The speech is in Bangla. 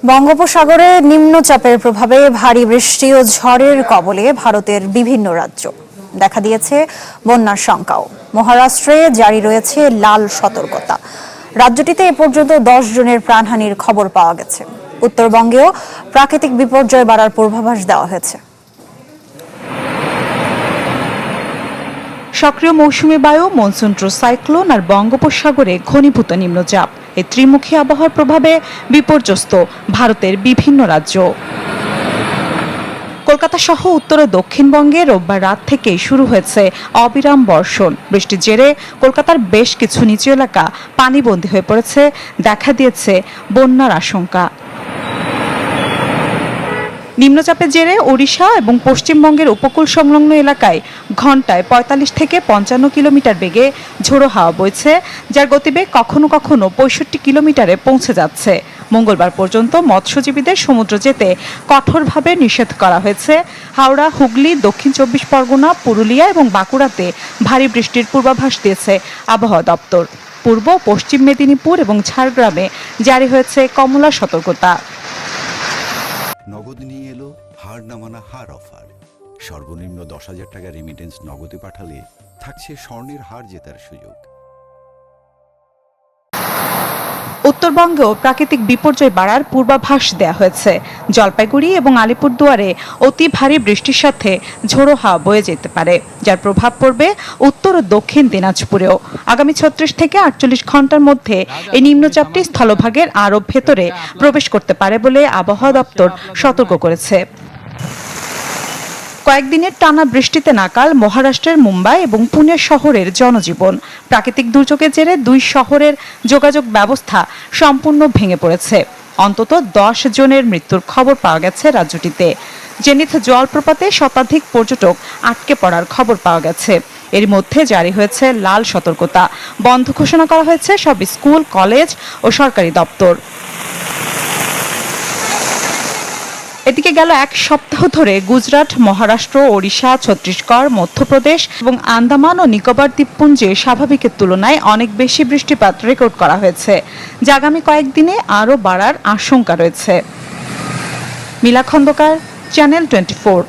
বঙ্গোপসাগরে নিম্নচাপের প্রভাবে ভারী বৃষ্টি ও ঝড়ের কবলে ভারতের বিভিন্ন রাজ্য দেখা দিয়েছে বন্যার শঙ্কাও। মহারাষ্ট্রে জারি রয়েছে লাল সতর্কতা। রাজ্যটিতে এ পর্যন্ত 10 জনের প্রাণহানির খবর পাওয়া গেছে। উত্তরবঙ্গেও প্রাকৃতিক বিপর্যয় বাড়ার পূর্বাভাস দেওয়া হয়েছে। সক্রিয় মৌসুমী বায়ু, মনসুন সাইক্লোন আর বঙ্গোপসাগরে ঘনীভূত নিম্নচাপ, এই ত্রিমুখী আবহাওয়ার প্রভাবে বিপর্যস্ত ভারতের বিভিন্ন রাজ্য। কলকাতা সহ উত্তর ও দক্ষিণবঙ্গে রোববার রাত থেকে শুরু হয়েছে অবিরাম বর্ষণ। বৃষ্টির জেরে কলকাতার বেশ কিছু নিচু এলাকা পানিবন্দী হয়ে পড়েছে, দেখা দিয়েছে বন্যার আশঙ্কা। নিম্নচাপের জেরে ওড়িশা এবং পশ্চিমবঙ্গের উপকূল সংলগ্ন এলাকায় ঘন্টায় 45 থেকে 55 কিলোমিটার বেগে ঝোড়ো হাওয়া বইছে, যার গতিবেগ কখনো কখনো 65 কিলোমিটারে পৌঁছে যাচ্ছে। মঙ্গলবার পর্যন্ত মৎস্যজীবীদের সমুদ্র যেতে কঠোরভাবে নিষেধ করা হয়েছে। হাওড়া, হুগলি, দক্ষিণ 24 পরগনা, পুরুলিয়া এবং বাঁকুড়াতে ভারী বৃষ্টির পূর্বাভাস দিয়েছে আবহাওয়া দপ্তর। পূর্ব, পশ্চিম মেদিনীপুর এবং ঝাড়গ্রামে জারি হয়েছে কমলা সতর্কতা। নগদ নিয়ে এলো হার না মানা হার অফার। সর্বনিম্ন 10,000 টাকা রেমিটেন্স নগদে পাঠালে থাকছে স্বর্ণের হার জেতার সুযোগ। উত্তরবঙ্গেও প্রাকৃতিক বিপর্যয় বাড়ার পূর্বাভাস দেওয়া হয়েছে। জলপাইগুড়ি এবং আলিপুরদুয়ারে অতি ভারী বৃষ্টির সাথে ঝোড়ো হাওয়া বয়ে যেতে পারে, যার প্রভাব পড়বে উত্তর ও দক্ষিণ দিনাজপুরেও। আগামী 36 থেকে 48 ঘন্টার মধ্যে এই নিম্নচাপটি স্থলভাগের আরও ভেতরে প্রবেশ করতে পারে বলে আবহাওয়া দপ্তর সতর্ক করেছে। কয়েকদিনের টানা বৃষ্টিতে নাকাল মহারাষ্ট্রের মুম্বাই এবং পুনে শহরের জনজীবন। প্রাকৃতিক দুর্যোগের জেরে 2 শহরের যোগাযোগ ব্যবস্থা সম্পূর্ণ ভেঙে পড়েছে। অন্তত 10 জনের মৃত্যুর খবর পাওয়া গেছে রাজ্যটিতে। জেনিথ জলপ্রপাতে শতাধিক পর্যটক আটকে পড়ার খবর পাওয়া গেছে। এর মধ্যে জারি হয়েছে লাল সতর্কতা। বন্ধ ঘোষণা করা হয়েছে সব স্কুল, কলেজ ও সরকারি দপ্তর। এদিকে গেল 1 সপ্তাহ ধরে গুজরাট, মহারাষ্ট্র, ওড়িশা, ছত্তিশগড়, মধ্যপ্রদেশ এবং আন্দামান ও নিকোবর দ্বীপপুঞ্জে স্বাভাবিকের তুলনায় অনেক বেশি বৃষ্টিপাত রেকর্ড করা হয়েছে, যা আগামী কয়েকদিনে আরও বাড়ার আশঙ্কা রয়েছে। মিলা খন্দকার, চ্যানেল 24।